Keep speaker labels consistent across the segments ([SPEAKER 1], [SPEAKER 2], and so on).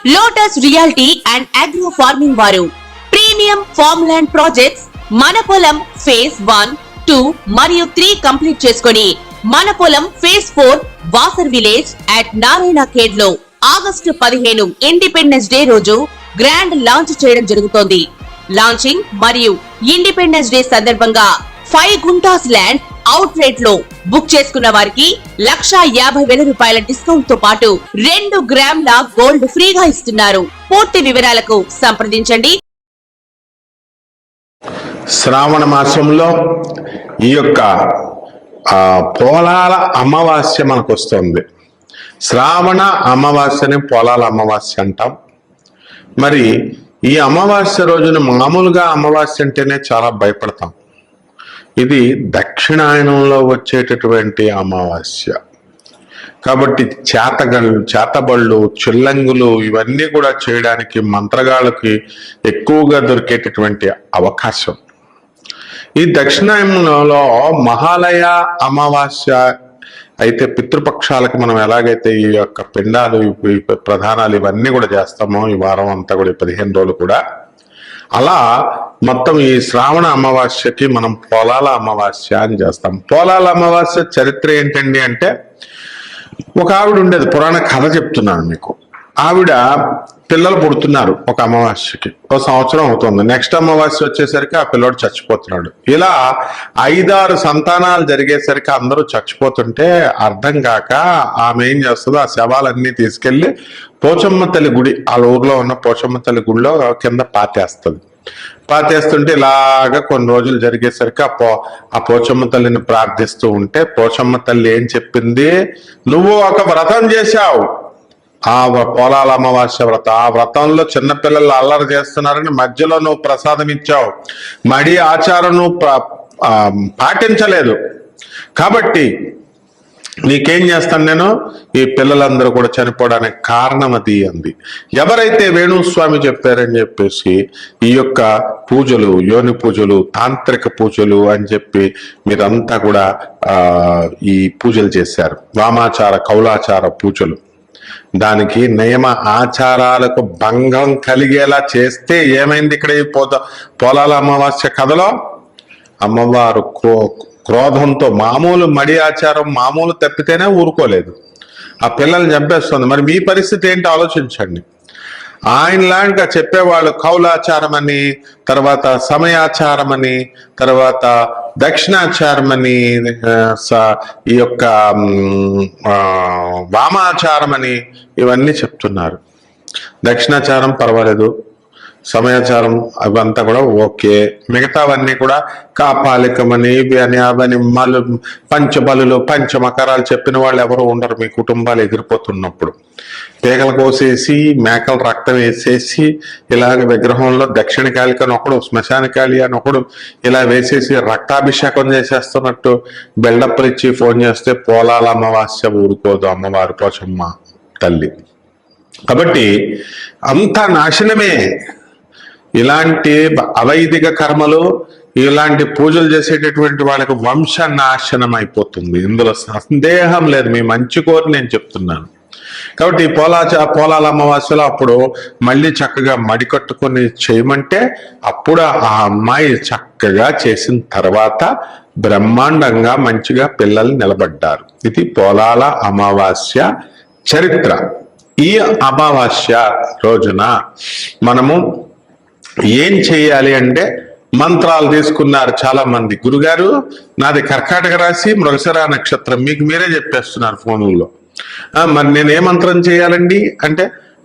[SPEAKER 1] Lotus reality and agro farming వారు premium farm land projects మన పొలం ఫేజ్ 1, 2 మరియు 3 కంప్లీట్ చేసుకొని మన పొలం phase 4 Wasar village at Narayana Khed లో ఆగస్టు 15 ఇండిపెండెన్స్ డే రోజు గ్రాండ్ లాంచ్ చేయడం జరుగుతోంది. లాంచింగ్ మరియు ఇండిపెండెన్స్ డే సందర్భంగా 5 గుంటాస్ ల్యాండ్ అవుట్ రేట్ లో బుక్ చేసుకున్న వారికి 1,50,000 రూపాయల డిస్కౌంట్ తో పాటు 2 గ్రాముల గోల్డ్ ఫ్రీగా ఇస్తున్నారు. పూర్తి వివరాలకు సంప్రదించండి.
[SPEAKER 2] శ్రావణ మాసంలో ఈ యొక్క పోలాల అమావాస్య మనకు వస్తుంది. శ్రావణ అమావాస్యని పోలాల అమావాస్య అంటాం. మరి ఈ అమావాస్య రోజున మామూలుగా అమావాస్య అంటేనే చాలా భయపడతాం. ఇది దక్షిణాయనంలో వచ్చేటటువంటి అమావాస్య కాబట్టి చేతబళ్ళు చిల్లంగులు ఇవన్నీ కూడా చేయడానికి మంత్రగాళ్ళకి ఎక్కువగా దొరికేటటువంటి అవకాశం. ఈ దక్షిణాయనంలో మహాలయ అమావాస్య అయితే పితృపక్షాలకు మనం ఎలాగైతే ఈ యొక్క పిండాలు ప్రధానాలు ఇవన్నీ కూడా చేస్తామో ఈ వారం అంతా కూడా 15 రోజులు కూడా అలా మొత్తం ఈ శ్రావణ అమావాస్యకి మనం పోలాల అమావాస్య అని చేస్తాం. పోలాల అమావాస్య చరిత్ర ఏంటండి అంటే, ఒక ఆవిడ ఉండేది, పురాణ కథ చెప్తున్నాను మీకు. ఆవిడ పిల్లలు పుడుతున్నారు ఒక అమావాస్యకి, ఒక సంవత్సరం అవుతుంది. నెక్స్ట్ అమావాస్య వచ్చేసరికి ఆ పిల్లోడు చచ్చిపోతున్నాడు. ఇలా 5-6 సంతానాలు జరిగేసరికి అందరూ చచ్చిపోతుంటే అర్థం కాక ఆమె ఏం చేస్తుందో ఆ శవాలన్నీ తీసుకెళ్లి పోచమ్మ తల్లి గుడి, వాళ్ళ ఊర్లో ఉన్న పోచమ్మ తల్లి గుడిలో కింద పాతేస్తుంటే ఇలాగా కొన్ని రోజులు జరిగేసరికి ఆ పోచమ్మ తల్లిని ప్రార్థిస్తూ ఉంటే పోచమ్మ తల్లి ఏం చెప్పింది, నువ్వు ఒక వ్రతం చేశావు, ఆ పోలాల అమావాస్య వ్రతం. ఆ వ్రతంలో చిన్నపిల్లలు అల్లరి చేస్తున్నారని మధ్యలో నువ్వు ప్రసాదం ఇచ్చావు, మడి ఆచారం నువ్వు పాటించలేదు, కాబట్టి నీకేం చేస్తాను నేను, ఈ పిల్లలందరూ కూడా చనిపోవడానికి కారణం అది అంది. ఎవరైతే వేణుస్వామి చెప్పారని చెప్పేసి ఈ యొక్క పూజలు, యోని పూజలు, తాంత్రిక పూజలు అని చెప్పి మీరంతా కూడా ఈ పూజలు చేశారు. వామాచార కౌలాచార పూజలు. దానికి నియమ ఆచారాలకు భంగం కలిగేలా చేస్తే ఏమైంది ఇక్కడ ఈ పోలాల అమావాస్య కథలో? అమ్మవారు క్రోధంతో మామూలు మడి ఆచారం మామూలు తప్పితేనే ఊరుకోలేదు, ఆ పిల్లల్ని చంపేస్తుంది. మరి మీ పరిస్థితి ఏంటి ఆలోచించండి. ఆయనలాగా చెప్పేవాళ్ళు కౌలాచారం అని, తర్వాత సమయాచారం అని, తర్వాత దక్షిణాచారం అని, ఈ యొక్క వామాచారం అని ఇవన్నీ చెప్తున్నారు. దక్షిణాచారం పర్వాలేదు, సమయాచారం అవంతా కూడా ఓకే, మిగతావన్నీ కూడా కాపాలికమని ఇవి అని అవని పంచబలులు పంచమకరాలు చెప్పిన వాళ్ళు ఎవరు ఉండరు. మీ కుటుంబాలు ఎగిరిపోతున్నప్పుడు పేగలు కోసేసి మేకల రక్తం వేసేసి ఇలాగ విగ్రహంలో దక్షిణ కాళిక అని ఒకడు, శ్మశాన కాళి అని ఒకడు ఇలా వేసేసి రక్తాభిషేకం చేసేస్తున్నట్టు బిల్డప్లు ఇచ్చి ఫోన్ చేస్తే పోలాల అమావాస్య ఊరుకోదు అమ్మవారు పోచమ్మ తల్లి. కాబట్టి అంతా నాశనమే. ఇలాంటి అవైదిక కర్మలు, ఇలాంటి పూజలు చేసేటటువంటి వాళ్ళకి వంశ నాశనం అయిపోతుంది. ఇందులో సందేహం లేదు, మీ మంచి కోరి నేను చెప్తున్నాను. కాబట్టి పోలాల అమావాస్యలో అప్పుడు మళ్ళీ చక్కగా మడి కట్టుకొని చేయమంటే అప్పుడు ఆ అమ్మాయి చక్కగా చేసిన తర్వాత బ్రహ్మాండంగా మంచిగా పిల్లలు నిలబడ్డారు. ఇది పోలాల అమావాస్య చరిత్ర. ఈ అమావాస్య రోజున మనము ఏం చేయాలి అంటే, మంత్రాలు తీసుకున్నారు చాలా మంది. గురుగారు నాది కర్కాటక రాశి, మృగశిర నక్షత్రం, మీకు మీరే చెప్పేస్తున్నారు ఫోన్లో. మరి నేను ఏ మంత్రం చేయాలండి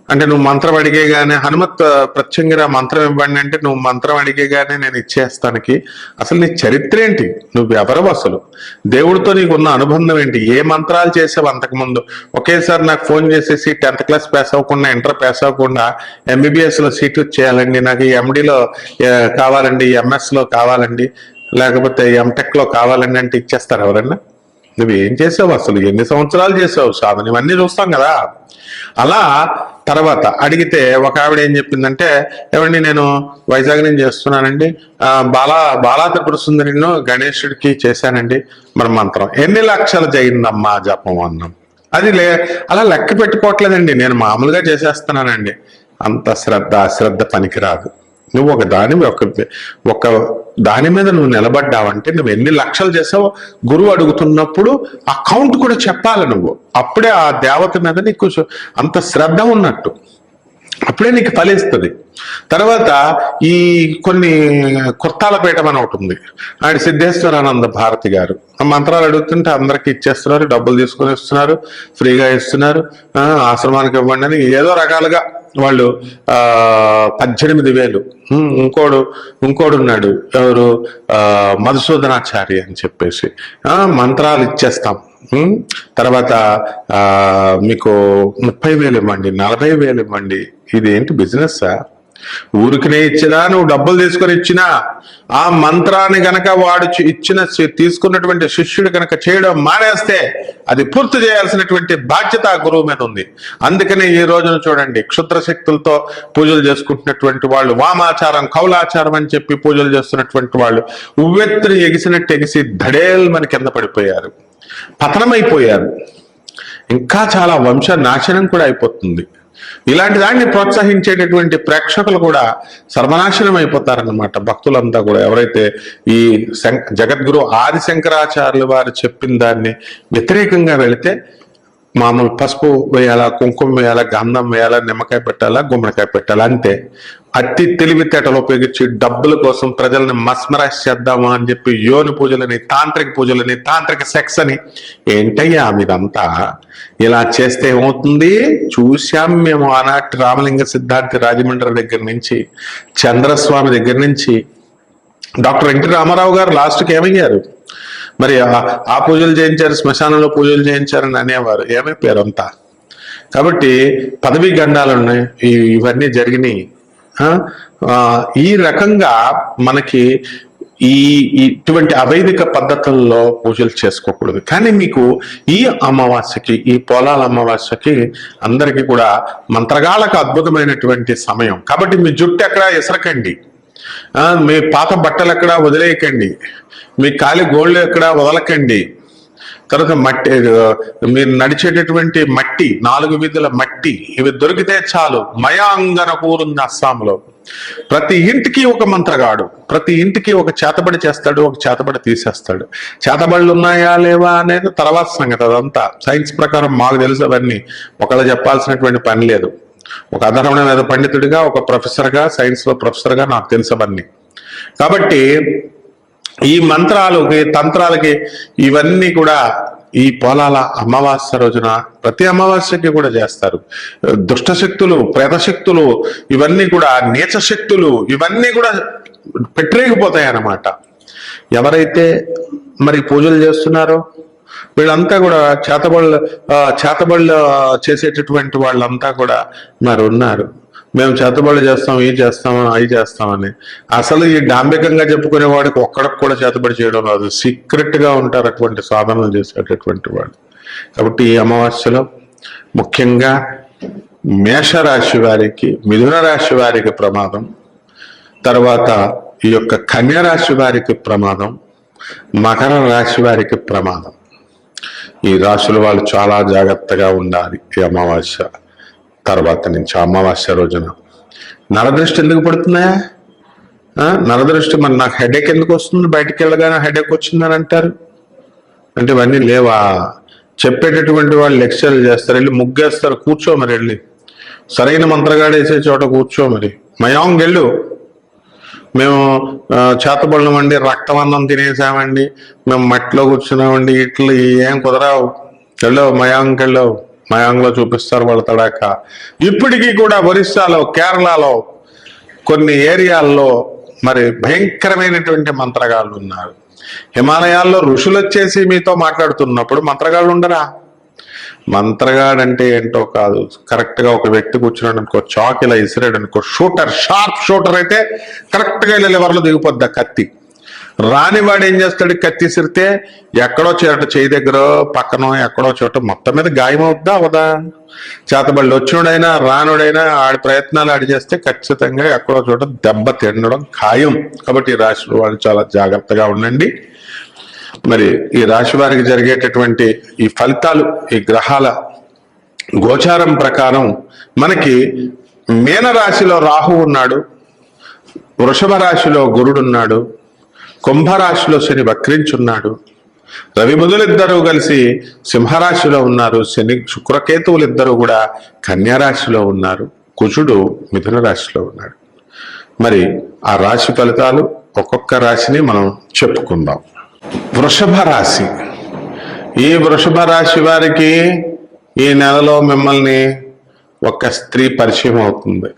[SPEAKER 2] అంటే నువ్వు మంత్రం అడిగేగానే హనుమత్ ప్రత్యంగిరా మంత్రం ఇవ్వండి అంటే నువ్వు మంత్రం అడిగేగానే నేను ఇచ్చేస్తానికి అసలు నీ చరిత్ర ఏంటి, నువ్వు ఎవరు, అసలు దేవుడితో నీకున్న అనుబంధం ఏంటి, ఏ మంత్రాలు చేసావు అంతకుముందు? ఒకేసారి నాకు ఫోన్ చేసేసి 10th క్లాస్ పాస్ అవ్వకుండా, ఇంటర్ పాస్ అవ్వకుండా MBBS లో సీట్ చేయాలండి, నాకు MDలో కావాలండి, MS లో కావాలండి, లేకపోతే MTech లో కావాలండి అంటే ఇచ్చేస్తారు ఎవరన్నా? నువ్వేం చేసావు, అసలు ఎన్ని సంవత్సరాలు చేసావు సాధన, ఇవన్నీ చూస్తాం కదా. అలా తర్వాత అడిగితే ఒక ఆవిడ ఏం చెప్పిందంటే, ఏమండి నేను వైజాగ్ నుంచి చేస్తున్నానండి, బాలా త్రిపుర సుందరిను గణేశుడికి చేశానండి, మరి మంత్రం ఎన్ని లక్షలు జరిగిందమ్మా జపం అన్నాం. అది అలా లెక్క పెట్టుకోవట్లేదండి, నేను మామూలుగా చేసేస్తున్నానండి. అంత అశ్రద్ధ పనికిరాదు. నువ్వు ఒక దాని మీద నువ్వు నిలబడ్డావంటే నువ్వు ఎన్ని లక్షలు చేసావో గురువు అడుగుతున్నప్పుడు ఆ కౌంట్ కూడా చెప్పాలి నువ్వు. అప్పుడే ఆ దేవత మీద నీకు అంత శ్రద్ధ ఉన్నట్టు, అప్పుడే నీకు ఫలిస్తుంది. తర్వాత ఈ కొన్ని కుర్తాలపేట అని ఒకటి ఉంది, ఆయన సిద్ధేశ్వరానంద భారతి గారు ఆ మంత్రాలు అడుగుతుంటే అందరికి ఇచ్చేస్తున్నారు, డబ్బులు తీసుకొని ఇస్తున్నారు, ఫ్రీగా ఇస్తున్నారు, ఆశ్రమానికి ఇవ్వండి అని ఏదో రకాలుగా వాళ్ళు 18,000. ఇంకోడు ఉన్నాడు, ఎవరు, మధుసూదనాచారి అని చెప్పేసి మంత్రాలు ఇచ్చేస్తాం, తర్వాత మీకు 30,000 ఇవ్వండి, 40,000 ఇవ్వండి. ఇది ఏంటి బిజినెస్సా? ఊరికినే ఇచ్చినా, నువ్వు డబ్బులు తీసుకొని ఇచ్చినా, ఆ మంత్రాన్ని గనక వాడు తీసుకున్నటువంటి శిష్యుడు గనక చేయడం మానేస్తే అది పూర్తి చేయాల్సినటువంటి బాధ్యత ఆ గురువు మీద ఉంది. అందుకని ఈ రోజున చూడండి, క్షుద్ర శక్తులతో పూజలు చేసుకుంటున్నటువంటి వాళ్ళు, వామాచారం కౌలాచారం అని చెప్పి పూజలు చేస్తున్నటువంటి వాళ్ళు ఉవ్వెత్తుని ఎగిసినట్టు ఎగిసి ధడేల్ మన కింద పడిపోయారు, పతనమైపోయారు. ఇంకా చాలా వంశ నాశనం కూడా అయిపోతుంది. ఇలాంటి దాన్ని ప్రోత్సహించేటటువంటి ప్రేక్షకులు కూడా సర్వనాశనం అయిపోతారన్నమాట. భక్తులంతా కూడా ఎవరైతే ఈ జగద్గురు ఆది శంకరాచార్యులు వారు చెప్పిన దాన్ని వ్యతిరేకంగా వెళితే మామూలు పసుపు వేయాలా, కుంకుమ వేయాలా, గంధం వేయాలా, నిమ్మకాయ పెట్టాలా, గుమ్మడికాయ పెట్టాలా, అంతే. అట్టి తెలివితేటలు ఉపయోగించి డబ్బుల కోసం ప్రజల్ని మస్మరైజ్ చేద్దామా అని చెప్పి యోని పూజలని, తాంత్రిక పూజలని, తాంత్రిక సెక్స్ అని, ఏంటయ్యా మీదంతా? ఇలా చేస్తే ఏమవుతుంది? చూశాం మేము ఆనాటి రామలింగ సిద్ధాంతి రాజమండ్రి దగ్గర నుంచి, చంద్రస్వామి దగ్గర నుంచి, డాక్టర్ ఎన్టీ రామారావు గారు లాస్ట్కి ఏమయ్యారు? మరి ఆ పూజలు చేయించారు, శ్మశానంలో పూజలు చేయించారని అనేవారు, ఏమైపోయారు అంతా. కాబట్టి పదవీ గండాలు ఉన్నాయి, ఇవన్నీ జరిగినాయి. ఈ రకంగా మనకి ఇటువంటి అవైదిక పద్ధతుల్లో పూజలు చేసుకోకూడదు. కానీ మీకు ఈ అమావాస్యకి, ఈ పోలాల అమావాస్యకి అందరికీ కూడా మంత్రగాళ్ళకు అద్భుతమైనటువంటి సమయం. కాబట్టి మీ జుట్టు ఎక్కడ ఎసరకండి, మీ పాత బట్టలు ఎక్కడ వదిలేయకండి, మీ కాలి గోళ్ళు ఎక్కడ వదలకండి. తర్వాత మట్టి, మీరు నడిచేటటువంటి మట్టి, 4 వీధుల మట్టి, ఇవి దొరికితే చాలు. మయాంగన కూరుంది అస్సాంలో. ప్రతి ఇంటికి ఒక మంత్రగాడు, ప్రతి ఇంటికి ఒక చేతబడి చేస్తాడు, ఒక చేతబడి తీసేస్తాడు. చేతబడులు ఉన్నాయా లేవా అనేది తర్వాత సంగతి. అదంతా సైన్స్ ప్రకారం మాకు తెలుసు. అవన్నీ ఒకళ్ళు చెప్పాల్సినటువంటి పని లేదు. ఒక అధర్వణ వేద పండితుడిగా, ఒక ప్రొఫెసర్గా, సైన్స్ లో ప్రొఫెసర్గా నాకు తెలుసు అవన్నీ. కాబట్టి ఈ మంత్రాలకి, తంత్రాలకి, ఇవన్నీ కూడా ఈ పోలాల అమావాస్య రోజున, ప్రతి అమావాస్యకి కూడా చేస్తారు. దుష్ట శక్తులు, ప్రేత శక్తులు, ఇవన్నీ కూడా నీచ శక్తులు, ఇవన్నీ కూడా పెట్టలేకపోతాయి అన్నమాట. ఎవరైతే మరి పూజలు చేస్తున్నారో వీళ్ళంతా కూడా చేతబళ్ళు చేసేటటువంటి వాళ్ళంతా కూడా మరి ఉన్నారు. మేము చేతబడులు చేస్తాం, ఇవి చేస్తాం, అవి చేస్తామని. అసలు ఈ డాంబికంగా చెప్పుకునే వాడికి ఒక్కడికి కూడా చేతబడి చేయడం రాదు. సీక్రెట్ గా ఉంటారు అటువంటి సాధనలు చేసేటటువంటి వాడు. కాబట్టి ఈ అమావాస్యలో ముఖ్యంగా మేషరాశి వారికి, మిథున రాశి వారికి ప్రమాదం, తర్వాత ఈ యొక్క కన్య రాశి వారికి ప్రమాదం, మకర రాశి వారికి ప్రమాదం. ఈ రాశుల వాళ్ళు చాలా జాగ్రత్తగా ఉండాలి ఈ అమావాస్య తర్వాత నుంచి. అమావాస్య రోజున నరదృష్టి ఎందుకు పడుతున్నాయా? నరదృష్టి, మరి నాకు హెడేక్ ఎందుకు వస్తుంది, బయటికి వెళ్ళగానే హెడేక్ వచ్చిందని అంటారు. అంటే ఇవన్నీ లేవా? చెప్పేటటువంటి వాళ్ళు లెక్చర్లు చేస్తారు, వెళ్ళి ముగ్గేస్తారు, కూర్చో మరి, వెళ్ళి సరైన మంత్రగాడు వేసే చోట కూర్చో మరి. మయాంగ్ వెళ్ళు, మేము చేతబళ్ళమండి, రక్తం అన్నం తినేసామండి, మేము మట్టిలో కూర్చున్నామండి, ఇట్లు ఏం కుదరావు, వెళ్ళావు మయాంగ్కి వెళ్ళావు, మయాంగ్లో చూపిస్తారు వాళ్ళ తడాక. ఇప్పటికీ కూడా ఒరిస్సాలో, కేరళలో, కొన్ని ఏరియాల్లో మరి భయంకరమైనటువంటి మంత్రగాళ్ళు ఉన్నారు. హిమాలయాల్లో ఋషులు వచ్చేసి మీతో మాట్లాడుతున్నప్పుడు మంత్రగాళ్ళు ఉండరా? మంత్రగాడంటే ఏంటో కాదు, కరెక్ట్ గా ఒక వ్యక్తి కూర్చున్నాడు అనుకో, చాక్ ఇలా ఇసిరాడు అనుకో, షూటర్, షార్ప్ షూటర్ అయితే కరెక్ట్ గా ఇలా లివర్లో దిగిపోద్ది కత్తి. రానివాడు ఏం చేస్తాడు, కత్తి ఇసిరితే ఎక్కడో చోట, చేయి దగ్గర పక్కనో ఎక్కడో చోట మొత్తం మీద గాయం అవుద్దా అవదా? చేతబళ్ళు వచ్చినోడైనా రానుడైనా ఆడి ప్రయత్నాలు ఆడి చేస్తే ఖచ్చితంగా ఎక్కడో చోట దెబ్బ తినడం ఖాయం. కాబట్టి ఈ రాశుల వాళ్ళు చాలా జాగ్రత్తగా ఉండండి. మరి ఈ రాశి వారికి జరిగేటటువంటి ఈ ఫలితాలు ఈ గ్రహాల గోచారం ప్రకారం మనకి మీన రాశిలో రాహు ఉన్నాడు, వృషభ రాశిలో గురుడున్నాడు, కుంభరాశిలో శని వక్రించున్నాడు, రవి బుధులిద్దరూ కలిసి సింహరాశిలో ఉన్నారు, శని శుక్రకేతువులిద్దరూ కూడా కన్యారాశిలో ఉన్నారు, కుజుడు మిథున రాశిలో ఉన్నాడు. మరి ఆ రాశి ఫలితాలు ఒక్కొక్క రాశిని మనం చెప్పుకుందాం. వృషభ రాశి, ఈ వృషభ రాశి వారికి ఈ నెలలో మిమ్మల్ని ఒక స్త్రీ పరిచయం అవుతుంది,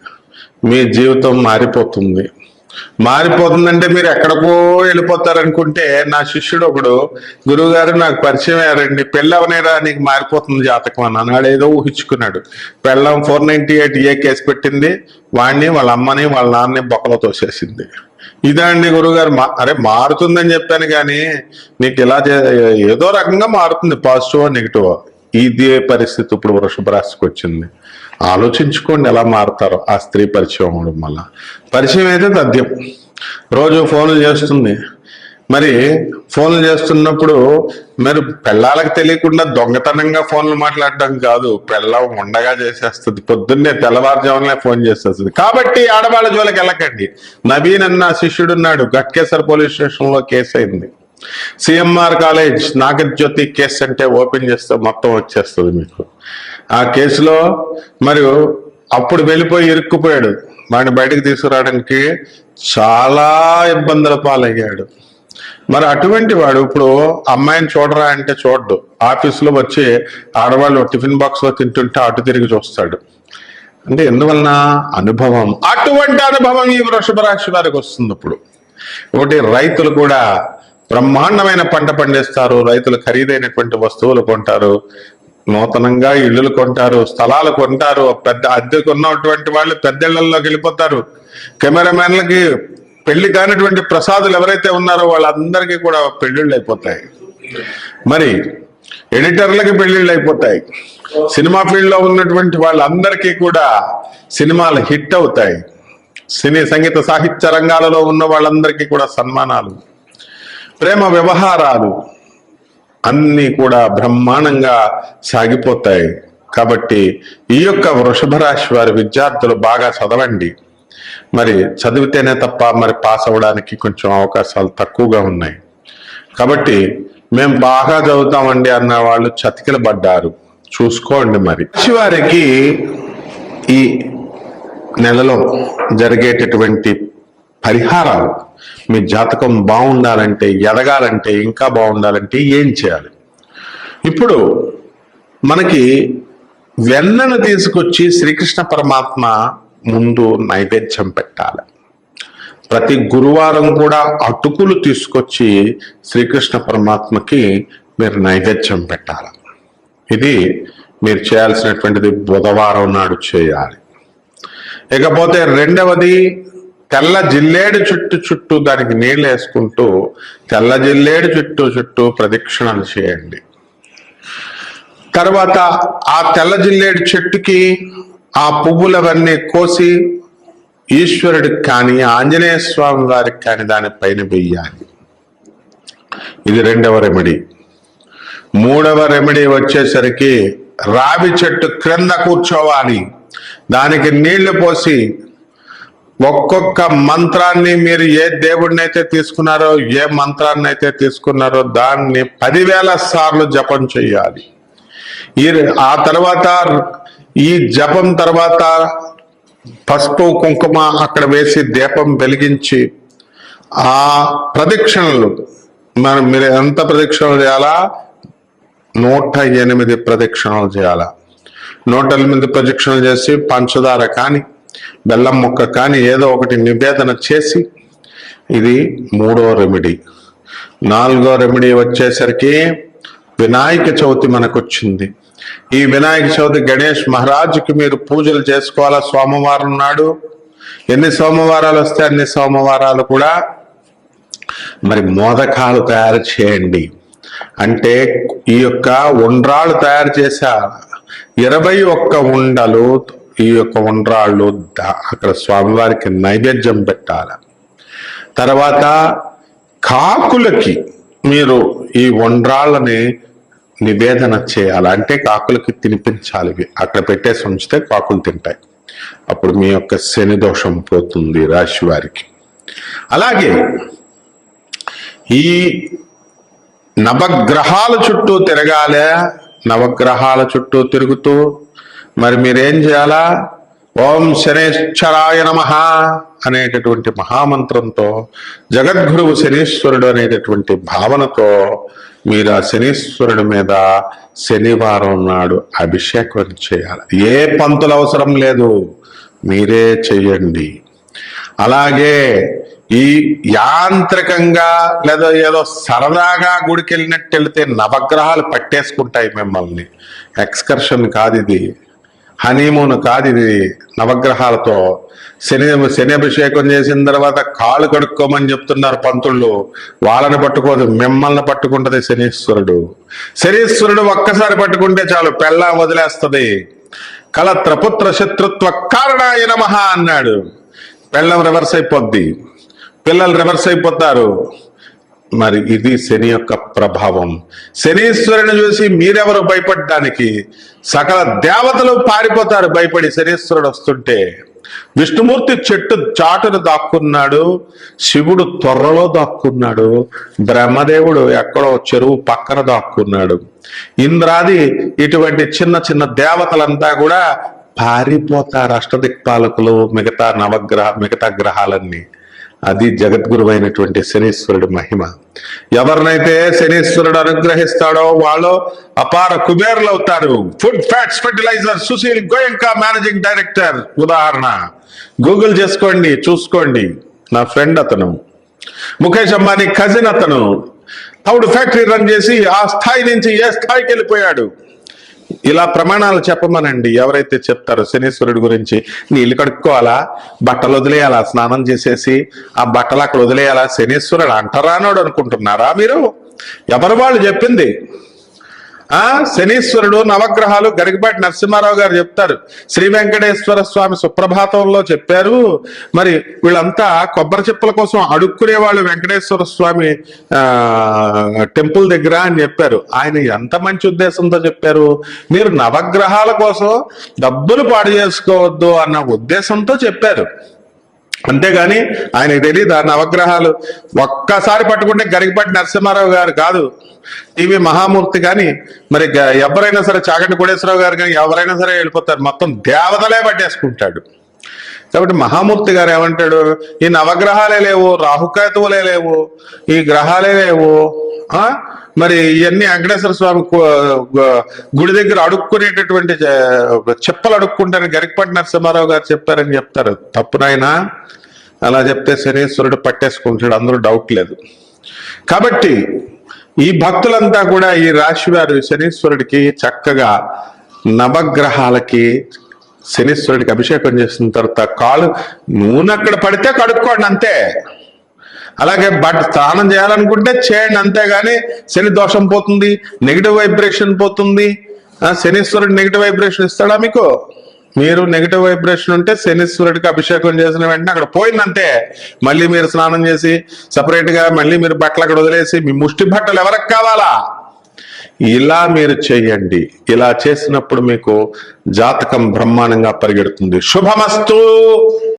[SPEAKER 2] మీ జీవితం మారిపోతుందంటే మీరు ఎక్కడికో వెళ్ళిపోతారనుకుంటే, నా శిష్యుడు ఒకడు గురువుగారు నాకు పరిచయం అయ్యారండి, పెళ్ళవనేరా నీకు మారిపోతుంది జాతకం అన్నాడు. ఆడేదో ఊహించుకున్నాడు. పెళ్ళం 498A కేసు పెట్టింది, వాడిని వాళ్ళ అమ్మని వాళ్ళ నాన్నని బొక్కలో తోసేసింది. ఇదండి గురువుగారు, అరే మారుతుందని చెప్పాను కానీ నీకు ఇలా ఏదో రకంగా మారుతుంది, పాజిటివ్ నెగిటివ్. ఇదే పరిస్థితి ఇప్పుడు వృషభ రాశికి వచ్చింది. ఆలోచించుకోండి ఎలా మారుతారో ఆ స్త్రీ పరిచయం అవడం వల్ల. పరిచయం అయితే తథ్యం, రోజు ఫోన్లు చేస్తుంది. మరి ఫోన్లు చేస్తున్నప్పుడు మరి పెళ్ళాలకు తెలియకుండా దొంగతనంగా ఫోన్లు మాట్లాడడం కాదు, పెళ్ళం ఉండగా చేసేస్తుంది, పొద్దున్నే తెల్లవారుజామునే ఫోన్ చేసేస్తుంది. కాబట్టి ఆడవాళ్ళ జోలికి వెళ్ళకండి. నవీన్ అన్న శిష్యుడున్నాడు, గట్కేసర్ పోలీస్ స్టేషన్ లో కేసు అయింది. సిఎంఆర్ కాలేజ్ నాగజ్యోతి కేసు అంటే ఓపెన్ చేస్తే మొత్తం వచ్చేస్తుంది మీకు. ఆ కేసులో మరి అప్పుడు వెళ్ళిపోయి ఇరుక్కుపోయాడు, వాడిని బయటకు తీసుకురావడానికి చాలా ఇబ్బందుల పాలయ్యాడు. మరి అటువంటి వాడు ఇప్పుడు అమ్మాయిని చూడరా అంటే చూడ్డు, ఆఫీసులో వచ్చి ఆడవాళ్ళు టిఫిన్ బాక్స్ లో తింటుంటే అటు తిరిగి చూస్తాడు. అంటే ఎందువలన? అనుభవం. అటువంటి అనుభవం ఈ వృషభ రాశి వారికి వస్తుంది. ఇప్పుడు ఒకటి, రైతులు కూడా బ్రహ్మాండమైన పంట పండిస్తారు, రైతులు ఖరీదైనటువంటి వస్తువులు కొంటారు, నూతనంగా ఇళ్ళు కొంటారు, స్థలాలు కొంటారు, పెద్ద అద్దెకు ఉన్నటువంటి వాళ్ళు పెద్ద ఇళ్లలోకి వెళ్ళిపోతారు. కెమెరామెన్లకి పెళ్లి కానిటువంటి ప్రసాదులు ఎవరైతే ఉన్నారో వాళ్ళందరికీ కూడా పెళ్లిళ్ళు అయిపోతాయి. మరి ఎడిటర్లకి పెళ్లిళ్ళు అయిపోతాయి. సినిమా ఫీల్డ్ లో ఉన్నటువంటి వాళ్ళందరికీ కూడా సినిమాలు హిట్ అవుతాయి. సినీ సంగీత సాహిత్య రంగాలలో ఉన్న వాళ్ళందరికీ కూడా సన్మానాలు, ప్రేమ వ్యవహారాలు అన్నీ కూడా బ్రహ్మాండంగా సాగిపోతాయి. కాబట్టి ఈ యొక్క వృషభ రాశి వారి విద్యార్థులు బాగా చదవండి. మరి చదివితేనే తప్ప మరి పాస్ అవ్వడానికి కొంచెం అవకాశాలు తక్కువగా ఉన్నాయి. కాబట్టి మేము బాగా చదువుతామండి అన్న వాళ్ళు చతికిల పడ్డారు, చూసుకోండి. మరి రాశి వారికి ఈ నెలలో జరిగేటటువంటి పరిహారాలు, మీ జాతకం బాగుండాలంటే, ఎదగాలంటే, ఇంకా బాగుండాలంటే ఏం చేయాలి? ఇప్పుడు మనకి వెన్నను తీసుకొచ్చి శ్రీకృష్ణ పరమాత్మ ముందు నైవేద్యం పెట్టాలి. ప్రతి గురువారం కూడా అటుకులు తీసుకొచ్చి శ్రీకృష్ణ పరమాత్మకి మీరు నైవేద్యం పెట్టాలి. ఇది మీరు చేయాల్సినటువంటిది బుధవారం నాడు చేయాలి. ఇకపోతే రెండవది, తెల్ల జిల్లేడు చుట్టూ దానికి నీళ్ళు వేసుకుంటూ తెల్ల జిల్లేడు చుట్టూ ప్రదక్షిణలు చేయండి. తర్వాత ఆ తెల్ల జిల్లేడు చెట్టుకి ఆ పువ్వులవన్నీ కోసి ఈశ్వరుడికి కానీ ఆంజనేయ స్వామి వారికి కానీ దానిపైన వెయ్యాలి. ఇది రెండవ రెమెడీ. మూడవ రెమెడీ వచ్చేసరికి రావి చెట్టు క్రింద కూర్చోవాలి, దానికి నీళ్లు పోసి ఒక్కొక్క మంత్రాన్ని మీరు ఏ దేవుడిని అయితే తీసుకున్నారో, ఏ మంత్రాన్ని అయితే తీసుకున్నారో దాన్ని 10,000 సార్లు జపం చేయాలి. ఆ తర్వాత ఈ జపం తర్వాత పసుపు కుంకుమ అక్కడ వేసి దీపం వెలిగించి ఆ ప్రదక్షిణలు మీరు ఎంత ప్రదక్షిణలు చేయాలా? 108 ప్రదక్షిణలు చేయాలా. 108 ప్రదక్షిణలు చేసి పంచదార కానీ బెల్లం ముక్క కానీ ఏదో ఒకటి నివేదన చేసి, ఇది మూడో రెమెడీ. నాలుగో రెమెడీ వచ్చేసరికి వినాయక చవితి మనకు వచ్చింది. ఈ వినాయక చవితి గణేష్ మహారాజుకి మీరు పూజలు చేసుకోవాలా సోమవారం నాడు. ఎన్ని సోమవారాలు వస్తే అన్ని సోమవారాలు కూడా మరి మోదకాలు తయారు చేయండి. అంటే ఈ యొక్క ఉండ్రాళ్ళు తయారు చేసా 21 ఉండలు, ఈ యొక్క ఉండ్రాళ్ళు అక్కడ స్వామివారికి నైవేద్యం పెట్టాలి. తర్వాత కాకులకి మీరు ఈ వండ్రాళ్ళని నివేదన చేయాలి, అంటే కాకులకి తినిపించాలి. ఇవి అక్కడ పెట్టేసి ఉంచితే కాకులు తింటాయి. అప్పుడు మీ యొక్క శని దోషం పోతుంది రాశి వారికి. అలాగే ఈ నవగ్రహాల చుట్టూ తిరగాలి. నవగ్రహాల చుట్టూ తిరుగుతూ మరి మీరేం చేయాలా? ఓం శనేశ్వరాయ నమః అనేటటువంటి మహామంత్రంతో, జగద్గురువు శనీశ్వరుడు అనేటటువంటి భావనతో మీరు ఆ శనీశ్వరుడి మీద శనివారం నాడు అభిషేకం చేయాలి. ఏ పంతులు అవసరం లేదు, మీరే చెయ్యండి. అలాగే ఈ యాంత్రికంగా లేదా ఏదో సరదాగా గుడికి వెళ్ళినట్టు వెళితే నవగ్రహాలు పట్టేసుకుంటాయి మిమ్మల్ని. ఎక్స్కర్షన్ కాదు ఇది, హనీమూన్ కాదు ఇది. నవగ్రహాలతో శని అభిషేకం చేసిన తర్వాత కాళ్ళు కడుక్కోమని చెప్తున్నారు పంతుళ్ళు. వాళ్ళని పట్టుకోదు, మిమ్మల్ని పట్టుకుంటది శనీశ్వరుడు. శనీశ్వరుడు ఒక్కసారి పట్టుకుంటే చాలు, పెళ్ళాం వదిలేస్తుంది. కలత్రపుత్ర శత్రుత్వ కారణాయ నమః అన్నాడు. పెళ్ళం రివర్స్ అయిపోద్ది, పిల్లలు రివర్స్ అయిపోతారు. మరి ఇది శని యొక్క ప్రభావం. శనీశ్వరుని చూసి మీరెవరు భయపడడానికి? సకల దేవతలు పారిపోతారు భయపడి శనీశ్వరుడు వస్తుంటే. విష్ణుమూర్తి చెట్టు చాటును దాక్కున్నాడు, శివుడు త్వరలో దాక్కున్నాడు, బ్రహ్మదేవుడు ఎక్కడో చెరువు పక్కన దాక్కున్నాడు. ఇంద్రాది ఇటువంటి చిన్న చిన్న దేవతలంతా కూడా పారిపోతారు, అష్టదిక్పాలకులు, మిగతా గ్రహాలన్నీ. అది జగద్గురు అయినటువంటి శనీశ్వరుడు మహిమ. ఎవరినైతే శనీశ్వరుడు అనుగ్రహిస్తాడో వాళ్ళు అపార కుబేరులు అవుతారు. Food fats fertilizer Sushil Goenka managing director. ఉదాహరణ గూగుల్ చేసుకోండి, చూసుకోండి. నా ఫ్రెండ్ అతను, ముఖేష్ అంబానీ కజిన్ అతను. తౌడు ఫ్యాక్టరీ రన్ చేసి ఆ స్థాయి నుంచి ఏ స్థాయికి వెళ్ళిపోయాడు. ఇలా ప్రమాణాలు చెప్పమనండి ఎవరైతే చెప్తారో శనీశ్వరుడి గురించి. నీళ్లు కడుక్కోవాలా, బట్టలు వదిలేయాలా, స్నానం చేసేసి ఆ బట్టలు అక్కడ వదిలేయాలా? శనీశ్వరుడు అంటరానోడు అనుకుంటున్నారా మీరు? ఎవరు వాళ్ళు చెప్పింది? శనీశ్వరుడు నవగ్రహాలు గరికపాటి నరసింహారావు గారు చెప్తారు. శ్రీ వెంకటేశ్వర స్వామి సుప్రభాతంలో చెప్పారు. మరి వీళ్ళంతా కొబ్బరి చిప్పల కోసం అడుక్కునే వాళ్ళు వెంకటేశ్వర స్వామి టెంపుల్ దగ్గర అని చెప్పారు. ఆయన ఎంత మంచి ఉద్దేశంతో చెప్పారు? మీరు నవగ్రహాల కోసం డబ్బులు పాడు చేసుకోవద్దు అన్న ఉద్దేశంతో చెప్పారు. అంతేగాని ఆయనకు తెలియదు ఆ నవగ్రహాలు ఒక్కసారి పట్టుకుంటే గరికపాటి నరసింహారావు గారు కాదు, టీవీ మహామూర్తి కానీ, మరి ఎవరైనా సరే చాగంటి కోటేశ్వరరావు గారు కానీ ఎవరైనా సరే వెళ్ళిపోతారు. మొత్తం దేవతలే పట్టేసుకుంటాడు. కాబట్టి మహామూర్తి గారు ఏమంటాడు? ఈ నవగ్రహాలే లేవు, రాహుకేతువులే లేవు, ఈ గ్రహాలే లేవు, మరి ఇవన్నీ వెంకటేశ్వర స్వామి గుడి దగ్గర అడుక్కునేటటువంటి చెప్పలు అడుక్కుంటారని గరికపాటి నరసింహారావు గారు చెప్పారని చెప్తారు. తప్పునైనా అలా చెప్తే శనీశ్వరుడు పట్టేసుకుంటాడు, అందరూ డౌట్ లేదు. కాబట్టి ఈ భక్తులంతా కూడా ఈ రాశి వారు శనీశ్వరుడికి చక్కగా నవగ్రహాలకి శనీశ్వరుడికి అభిషేకం చేసిన తర్వాత కాళ్ళు నూనె అక్కడ పడితే కడుక్కోండి అంతే. అలాగే స్నానం చేయాలనుకుంటే చేయండి అంతేగాని శని దోషం పోతుంది, నెగిటివ్ వైబ్రేషన్ పోతుంది. శనీశ్వరుడు నెగిటివ్ వైబ్రేషన్ ఇస్తాడా మీకు? మీరు నెగిటివ్ వైబ్రేషన్ ఉంటే శనీశ్వరుడికి అభిషేకం చేసిన వెంటనే అక్కడ పోయిందంతే. మళ్ళీ మీరు స్నానం చేసి సపరేట్ గా మళ్ళీ మీరు బట్టలు అక్కడ వదిలేసి మీ ముష్టి బట్టలు ఎవరికి కావాలా? ఇలా మీరు చేయండి. ఇలా చేసినప్పుడు మీకు జాతకం బ్రహ్మాండంగా పరిగెడుతుంది. శుభమస్తు.